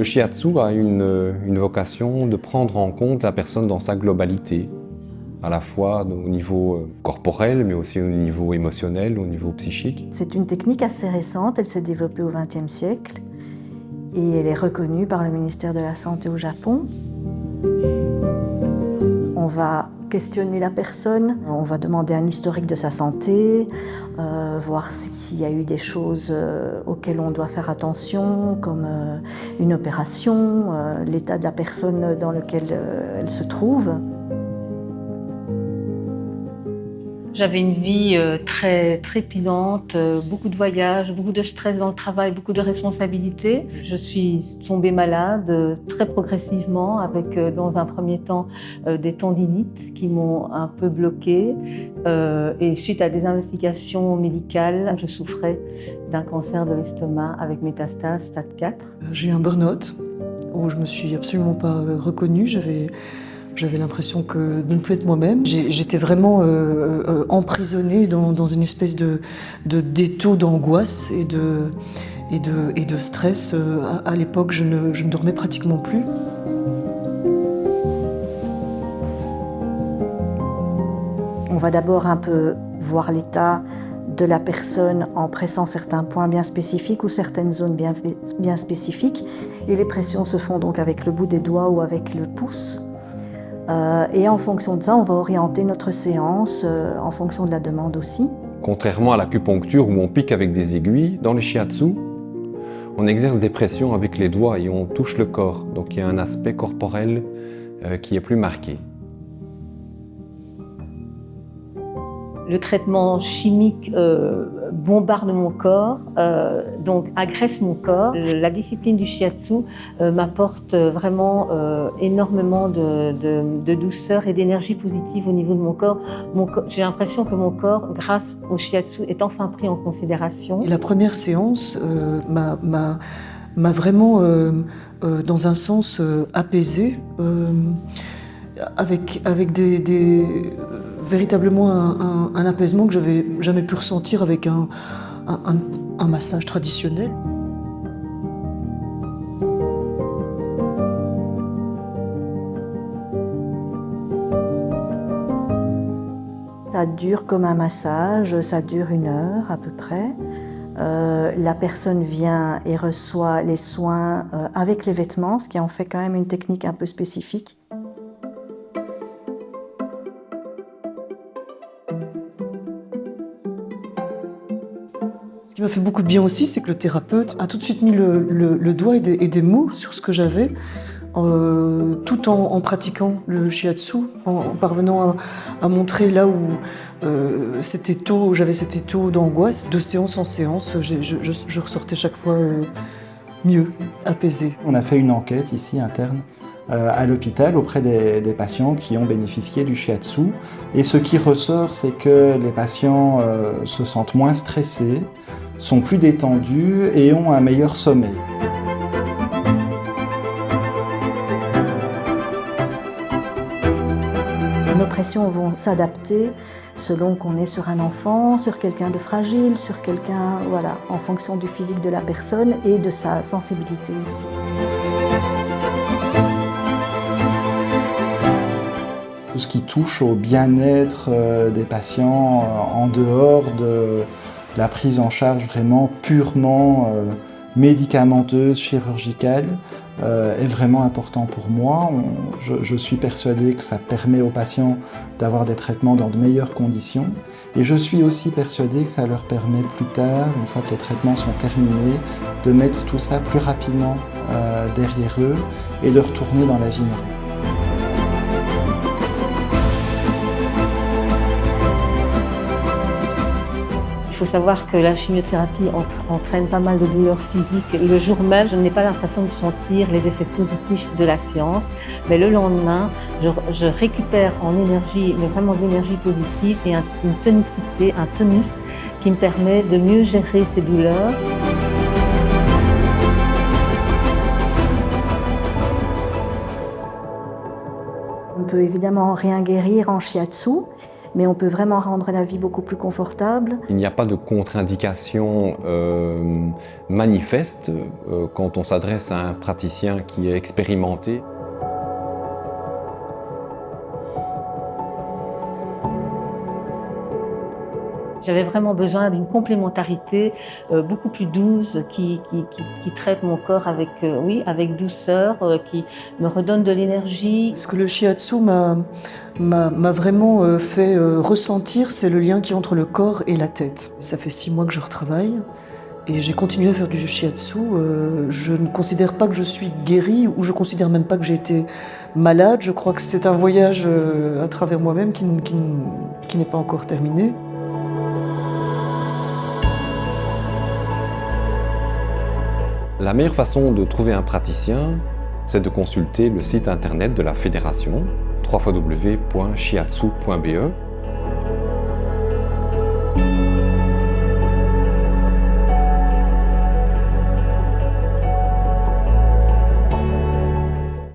Le shiatsu a une vocation de prendre en compte la personne dans sa globalité, à la fois au niveau corporel, mais aussi au niveau émotionnel, au niveau psychique. C'est une technique assez récente, elle s'est développée au XXe siècle et elle est reconnue par le ministère de la Santé au Japon. On va questionner la personne, on va demander un historique de sa santé, voir s'il y a eu des choses auxquelles on doit faire attention, comme une opération, l'état de la personne dans lequel elle se trouve. J'avais une vie très trépidante, beaucoup de voyages, beaucoup de stress dans le travail, beaucoup de responsabilités. Je suis tombée malade très progressivement avec, dans un premier temps, des tendinites qui m'ont un peu bloquée. Et suite à des investigations médicales, je souffrais d'un cancer de l'estomac avec métastase stade 4. J'ai eu un burn-out où je me suis absolument pas reconnue. J'avais l'impression de ne plus être moi-même. J'étais vraiment emprisonnée dans une espèce d'étau d'angoisse et de stress. À l'époque, je ne dormais pratiquement plus. On va d'abord un peu voir l'état de la personne en pressant certains points bien spécifiques ou certaines zones bien spécifiques. Et les pressions se font donc avec le bout des doigts ou avec le pouce. Et en fonction de ça, on va orienter notre séance en fonction de la demande aussi. Contrairement à l'acupuncture où on pique avec des aiguilles, dans le shiatsu, on exerce des pressions avec les doigts et on touche le corps. Donc il y a un aspect corporel qui est plus marqué. Le traitement chimique bombarde mon corps, donc agresse mon corps. La discipline du shiatsu m'apporte vraiment énormément de douceur et d'énergie positive au niveau de mon corps. J'ai l'impression que mon corps, grâce au shiatsu, est enfin pris en considération. Et la première séance m'a vraiment, dans un sens, apaisée, avec véritablement un apaisement que je n'avais jamais pu ressentir avec un massage traditionnel. Ça dure comme un massage, ça dure 1 heure à peu près. La personne vient et reçoit les soins avec les vêtements, ce qui en fait quand même une technique un peu spécifique. Ce qui m'a fait beaucoup de bien aussi, c'est que le thérapeute a tout de suite mis le doigt et des mots sur ce que j'avais, tout en pratiquant le shiatsu, en parvenant à montrer là où j'avais cet étau d'angoisse. De séance en séance, je ressortais chaque fois mieux, apaisée. On a fait une enquête ici interne à l'hôpital auprès des patients qui ont bénéficié du shiatsu. Et ce qui ressort, c'est que les patients se sentent moins stressés, sont plus détendus et ont un meilleur sommeil. Nos pressions vont s'adapter selon qu'on est sur un enfant, sur quelqu'un de fragile, sur quelqu'un, voilà, en fonction du physique de la personne et de sa sensibilité aussi. Tout ce qui touche au bien-être des patients en dehors de la prise en charge vraiment purement médicamenteuse, chirurgicale, est vraiment important pour moi. Je suis persuadé que ça permet aux patients d'avoir des traitements dans de meilleures conditions. Et je suis aussi persuadé que ça leur permet plus tard, une fois que les traitements sont terminés, de mettre tout ça plus rapidement derrière eux et de retourner dans la vie normale. Il faut savoir que la chimiothérapie entraîne pas mal de douleurs physiques. Le jour même, je n'ai pas l'impression de sentir les effets positifs de la séance, mais le lendemain, je récupère en énergie, mais vraiment de l'énergie positive et une tonicité, un tonus qui me permet de mieux gérer ces douleurs. On ne peut évidemment rien guérir en shiatsu, mais on peut vraiment rendre la vie beaucoup plus confortable. Il n'y a pas de contre-indication manifeste quand on s'adresse à un praticien qui est expérimenté. J'avais vraiment besoin d'une complémentarité beaucoup plus douce qui traite mon corps avec, avec douceur, qui me redonne de l'énergie. Ce que le shiatsu m'a vraiment fait ressentir, c'est le lien qui est entre le corps et la tête. Ça fait 6 mois que je retravaille et j'ai continué à faire du shiatsu. Je ne considère pas que je suis guérie ou je considère même pas que j'ai été malade. Je crois que c'est un voyage à travers moi-même qui n'est pas encore terminé. La meilleure façon de trouver un praticien, c'est de consulter le site internet de la fédération, www.shiatsu.be.